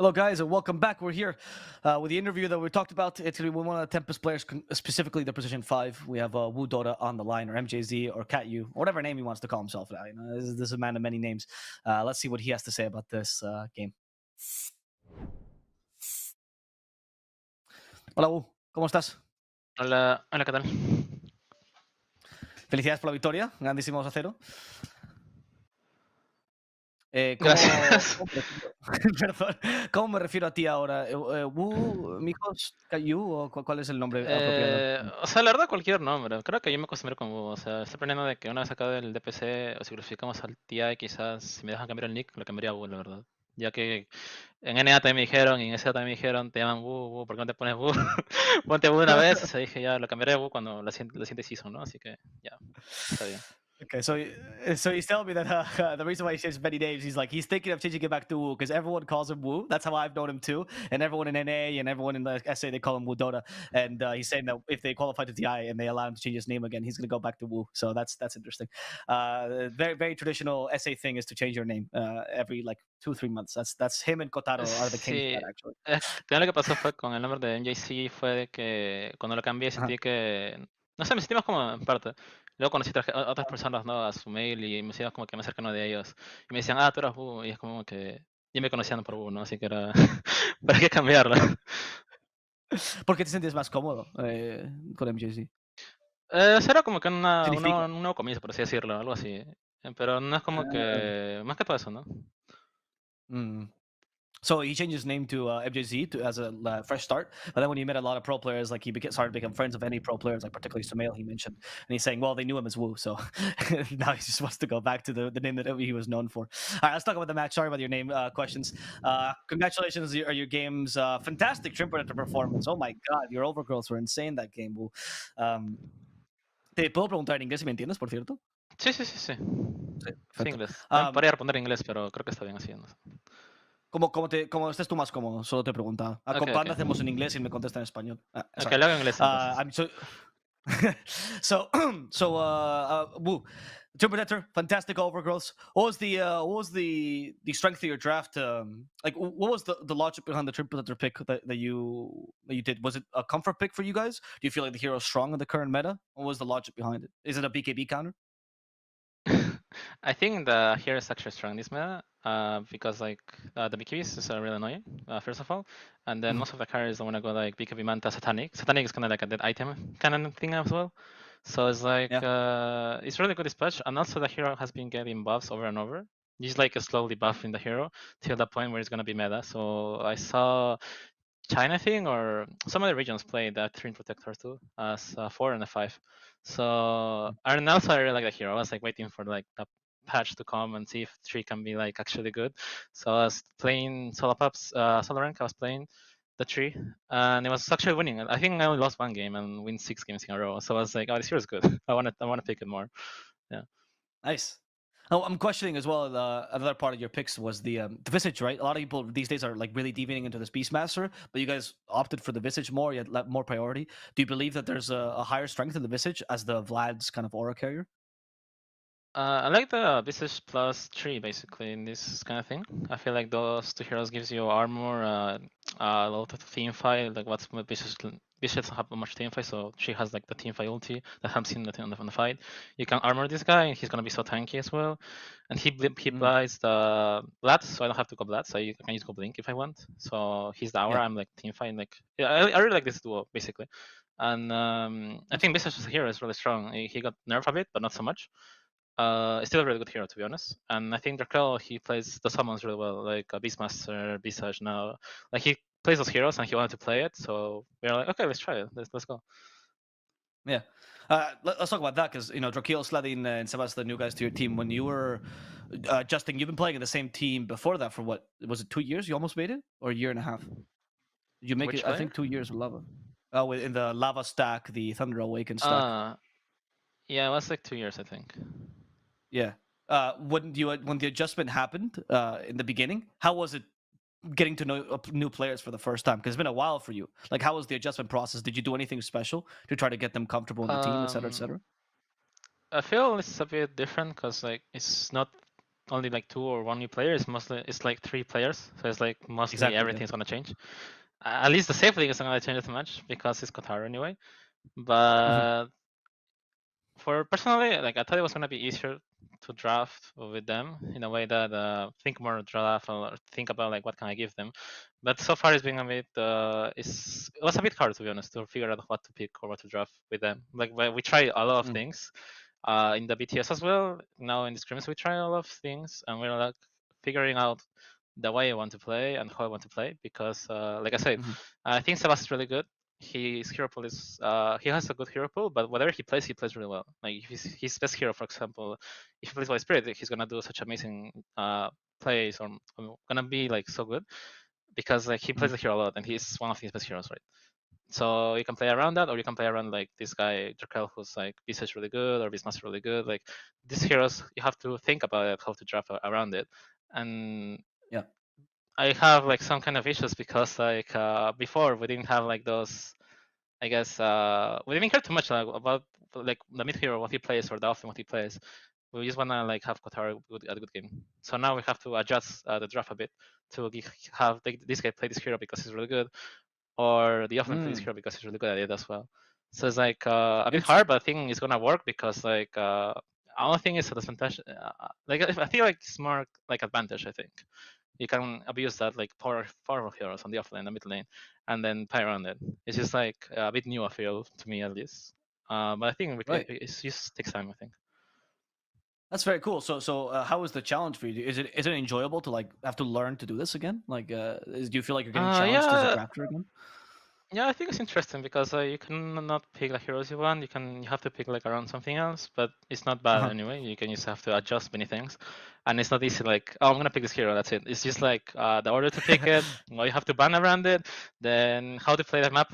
Hello, guys, and welcome back. We're here with the interview that we talked about. It's going to be one of the Tempest players, specifically the position 5. We have Wu Dota on the line, or MJZ, or Cat Yu, or whatever name he wants to call himself now. You know, this is a man of many names. Let's see what he has to say about this game. Hola, Wu. ¿Cómo estás? Hola, hola, ¿qué tal? Felicidades por la victoria. Grandísimo 2-0. ¿Cómo, Gracias. perdón, ¿cómo me refiero a ti ahora? ¿Wu, mijos, Yu o cuál es el nombre apropiado? O sea, la verdad, cualquier nombre. Creo que yo me acostumbré con Wu. O sea, estoy aprendiendo de que una vez acá del DPC, o si clasificamos al TI, quizás si me dejan cambiar el nick, lo cambiaría a Wu, la verdad. Ya que en NA también me dijeron, y en SA también me dijeron, te llaman Wu, ¿por qué no te pones Wu? Ponte Wu una vez, o sea, dije ya, lo cambiaré a Wu cuando la siguiente season, ¿no? Así que ya, está bien. Okay, so he's telling me that the reason why he says many names, he's thinking of changing it back to Wu because everyone calls him Wu. That's how I've known him too, and everyone in NA and everyone in the SA they call him Wu Dota. And he's saying that if they qualify to TI and they allow him to change his name again, he's going to go back to Wu. So that's interesting. Very traditional SA thing is to change your name every like 2-3 months. That's him and Kotaro are the kings of Sí, that actually. también lo que pasó fue con el nombre de MJC fue de que cuando lo cambié Uh-huh. sentí que, no sé, me sentí más como en parte. Luego conocí a otras personas, ¿no? A su mail y me sentía como que más cercano de ellos. Y me decían, tú eras Wu, y es como que ya me conocían por Wu, ¿no? Así que era, ¿para qué cambiarlo? ¿Por qué te sientes más cómodo con MJC? Será como que Significa. un nuevo comienzo, por así decirlo, algo así. Pero no es como que, más que todo eso, ¿no? Mm. So he changed his name to MJZ as a fresh start. But then when he met a lot of pro players, like he started to become friends of any pro players, like particularly Sumail, he mentioned. And he's saying, well, they knew him as Wu. So now he just wants to go back to the name that he was known for. All right, let's talk about the match. Sorry about your name questions. Congratulations on your game's fantastic Trim Predator performance. Oh my God, your overgrowths were insane that game, Wu. Te puedo preguntar en inglés si me entiendes, por cierto. Sí, sí, sí, sí. Sí, Sí, perfecto. inglés. También podría responder en inglés, pero creo que está bien así, no sé. Como estés tú más cómodo, solo te preguntaba. A Ok, Companda ok. hacemos en inglés y me contesta en español. Ok, Sorry. lo hago en inglés entonces. I'm Woo, Tomb Protector, fantastic overgrowths. What was the strength of your draft? Like, what was the logic behind the Tomb Protector pick that you did? Was it a comfort pick for you guys? Do you feel like the hero's strong in the current meta? What was the logic behind it? Is it a BKB counter? I think the hero is actually strong in this meta, because like the BKBs is really annoying, first of all, and then most of the carries don't want to go like BKB Manta Satanic. Satanic is kind of like a dead item kind of thing as well. So it's like Yeah. it's really good dispatch, and also the hero has been getting buffs over and over. He's like slowly buffing the hero till the point where it's gonna be meta. So I saw China thing or some other regions play that 3 Protector too as a 4 and a 5. So and also I really like the hero. I was like waiting for like the patch to come and see if 3 can be like actually good. So I was playing solo pops, solo rank. I was playing the 3 and it was actually winning. I think I only lost one game and win 6 games in a row. So I was like, oh, this hero is good. I want to pick it more. Yeah. Nice. Oh, I'm questioning as well. Another part of your picks was the Visage, right? A lot of people these days are like really deviating into this Beastmaster, but you guys opted for the Visage more. You had more priority. Do you believe that there's a higher strength in the Visage as the Vlad's kind of aura carrier? I like the Visage plus 3 basically in this kind of thing. I feel like those two heroes gives you armor, a lot of team fight. Like what's Visage doesn't have much team fight, so she has like the team fight ulti that helps him on the fight. You can armor this guy, and he's gonna be so tanky as well. And he buys the Blast, so I don't have to go Blast. So I can use go Blink if I want. So he's the aura. Yeah. I'm like team fight. Like yeah, I really like this duo basically. And I think Visage as a hero is really strong. He got nerfed a bit, but not so much. Still a really good hero to be honest. And I think Drakel he plays the summons really well, like Beastmaster, Visage now. Like he plays those heroes and he wanted to play it, so we are like, okay, let's try it. Let's go. Yeah. Let's talk about that because Drakil, Sledin, and Sebas, the new guys to your team. When you were Justin, you've been playing in the same team before that for what was it? 2 years? You almost made it, or a year and a half? Did you make Which it? I player? think 2 years with Lava. Oh, in the Lava stack, the Thunder Awakened stack. Yeah, it was like 2 years I think. Yeah. When the adjustment happened in the beginning, how was it getting to know new players for the first time? Because it's been a while for you. Like, how was the adjustment process? Did you do anything special to try to get them comfortable in the team, et cetera, et Um, cetera? I feel it's a bit different because like it's not only like 2 or 1 new player. It's like 3 players, so it's like mostly Exactly. Yeah. everything's gonna change. At least the safe league is not gonna change too much because it's Qatar anyway. Mhm. But for personally, like I thought it was gonna be easier to draft with them in a way that think more draft or think about like what can I give them. But so far it's been a bit it was a bit hard to be honest to figure out what to pick or what to draft with them. Like we try a lot of Mm. things in the BTS as well. Now in the scrims we try a lot of things and we're like figuring out the way I want to play and how I want to play because like I said, Mhm. I think Sebas is really good. His hero pool is he has a good hero pool, but whatever he plays really well. Like if his best hero, for example, if he plays by Spirit, he's gonna do such amazing plays or gonna be like so good because like he plays Mhm. the hero a lot and he's one of his best heroes, right? So you can play around that, or you can play around like this guy Drakel, who's like Beast really good or Beastmaster really good. Like these heroes, you have to think about it, how to draft around it, and Yeah. I have like some kind of issues because like before we didn't have like those. I guess we didn't care too much about like the mid hero what he plays or the offlane what he plays. We just wanna like have Kotar a good game. So now we have to adjust the draft a bit to have this guy play this hero because he's really good, or the offlane play this Mm. hero because he's really good at it as well. So it's like a bit hard, Interesting. but I think it's gonna work because like I don't think it's a disadvantage. Like I feel like it's more like advantage. I think you can abuse that like powerful heroes on the offlane, the mid lane, and then play around it. It's just like a bit new I feel to me at least. But I think Right. it just takes time. I think. That's very cool. So how is the challenge for you? Is it enjoyable to like have to learn to do this again? Like, do you feel like you're getting challenged as a Yeah, drafter again? yeah, I think it's interesting because you can not pick the heroes you want. You have to pick like around something else, but it's not Uh bad huh. anyway. You can just have to adjust many things, and it's not easy. Like, oh, I'm gonna pick this hero. That's it. It's just like the order to pick it, what you have to ban around it, then how to play the map.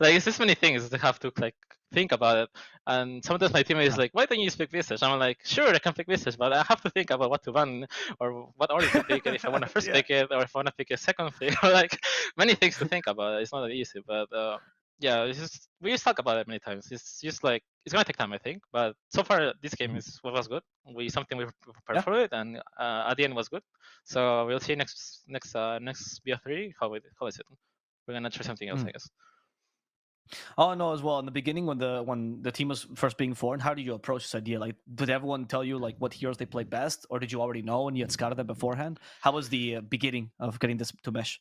Like, it's just many things to have to like think about it. And sometimes my teammate is like, "Why don't you just pick Visage?" I'm like, "Sure, I can pick Visage, but I have to think about what to ban or what order to pick it if I want to first Yeah. pick it or if I want to pick a second pick. Like many things to think about. It's not that easy, but yeah, it's just we just talk about it many times. It's just like it's gonna take time, I think. But so far, this game Mhm. is what was good. We prepared Yeah. for it, and at the end was good. So we'll see next BO3 how is it. We're gonna try something else, I Mm. guess. Oh no, as well. In the beginning, when the team was first being formed, how did you approach this idea? Like, did everyone tell you like what heroes they play best, or did you already know and you had scouted them beforehand? How was the beginning of getting this to mesh?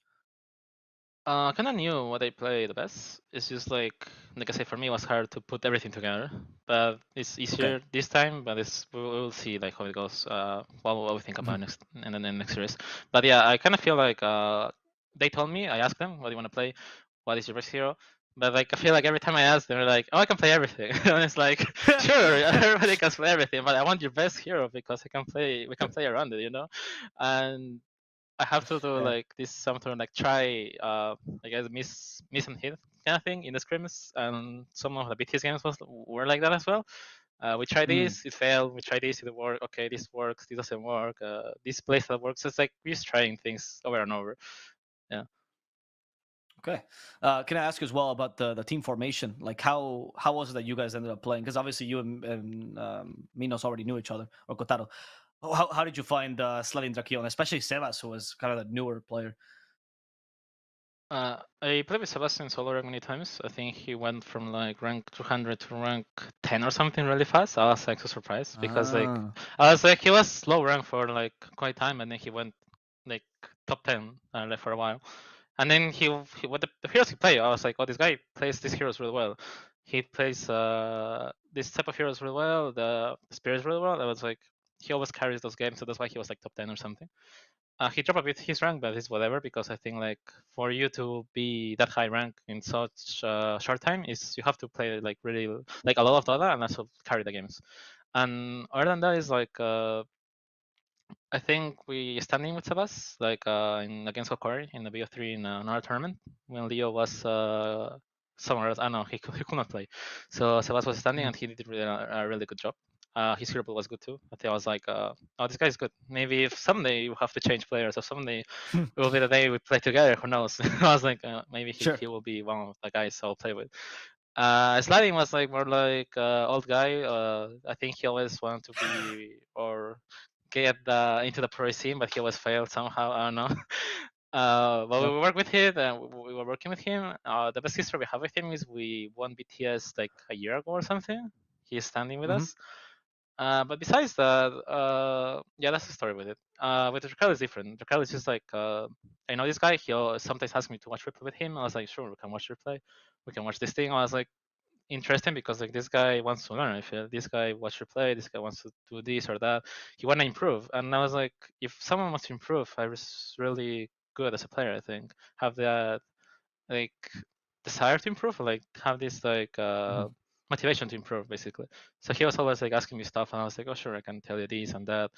Kind of knew what I play the best. It's just like I said, for me, it was hard to put everything together. But it's Okay. easier this time. But we'll see like how it goes. What we think about Mhm. next and then the next series. But yeah, I kind of feel like they told me. I asked them, "What do you want to play? What is your best hero?" But like I feel like every time I ask, they're like, "Oh, I can play everything." And it's like, sure, everybody can play everything, but I want your best hero because I can play. We can play around it, you know. And I have to do Yeah. like this something like try I guess miss and hit kind of thing in the scrims, and some of the BTS games were like that as well. We try Mm. this, it failed. We try this, it worked. Okay, this works. This doesn't work. This place that works. It's like we're just trying things over and over. Yeah. Okay. Can I ask as well about the team formation? Like, how was it that you guys ended up playing? Because obviously you and Minos already knew each other, or Kotaro. How did you find Sladin Drakion, especially Sebas, who was kind of the newer player? I played with Sebastian solo rank many times. I think he went from like rank 200 to rank 10 or something really fast. I was like so surprised because like Ah. I was like he was low rank for like quite time, and then he went like top 10 like for a while. And then he what the heroes he played, I was like, oh, this guy plays these heroes really well. He plays this type of heroes really well, the spirits really well. I was like, he always carries those games, so that's why he was like top 10 or something. He dropped a bit his rank, but it's whatever because I think like for you to be that high rank in such short time is you have to play like really like a lot of data and also carry the games. And other than that is like I think we standing with Sebas like in against Kokori in the BO3 in another tournament when Leo was somewhere else. I don't know he could not play, so Sebas was standing Mhm. and he did a really good job. His hero pool was good too. I think I was like, oh, this guy's good. Maybe if someday you have to change players or someday it will be the day we play together. Who knows? I was like, maybe Sure. he will be one of the guys I'll play with. Sliding was like more like old guy. I think he always wanted to be or get into the pro scene, but he was failed somehow. I don't know. But Yep. we worked with him, and we were working with him. The best history we have with him is we won BTS like a year ago or something. He's standing with Hmm. us. But besides that, yeah, that's the story with it. With Raquel is different. Raquel is just like, I know this guy. He'll sometimes ask me to watch replay with him. I was like, sure, we can watch replay. We can watch this thing. I was like, interesting because like this guy wants to learn. I feel this guy watch replay. This guy wants to do this or that. He want to improve. And I was like, if someone wants to improve, I was really good as a player. I think have that like desire to improve, or, like have this like Hmm. motivation to improve basically. So he was always like asking me stuff, and I was like, oh sure, I can tell you this and that.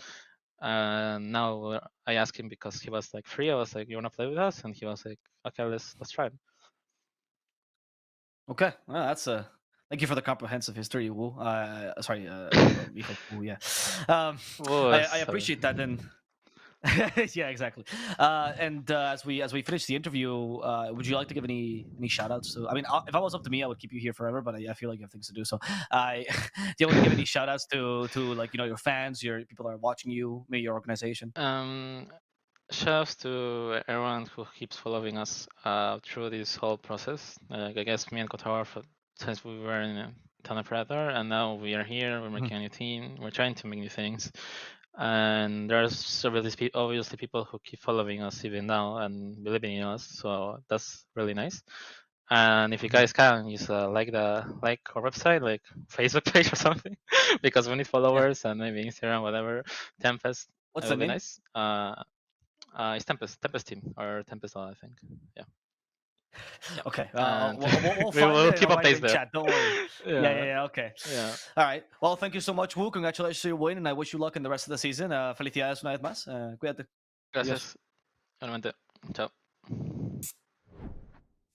And now I asked him because he was like free. I was like, you wanna play with us? And he was like, okay, let's try. Okay, well, that's a. Thank you for the comprehensive history, Wu. Sorry, Michael Wu. Yeah, um, I Was appreciate that. Then, yeah, exactly. And as we finish the interview, would you like to give any shout outs to? I mean, if I was up to me, I would keep you here forever, but I feel like you have things to do. So, I do you want to give any shout outs to like your fans, your people that are watching you, maybe your organization? um shouts to everyone who keeps following us through this whole process. I guess me and Kotar, since we were in Thunder Predator, and now we are here. We're Mhm. making a new team. We're trying to make new things, and there's obviously people who keep following us even now and believing in us. So that's really nice. And if you Mhm. guys can, just like our website, like Facebook page or something, because we need Yeah. followers and maybe Instagram, whatever. Tempest, What's it the will be name? nice. It's Tempest team or Tempest, I think. Yeah, yeah. Okay. And We'll we find will it and keep I'll write it updates in there. chat. Don't worry. Yeah, yeah, Yeah, yeah. Okay. yeah. All right. Well, thank you so much, Wu. Congratulations on your win, and I wish you luck in the rest of the season. Felicidades una vez más. Cuídate. Adiós. Gracias. Realmente. Chao.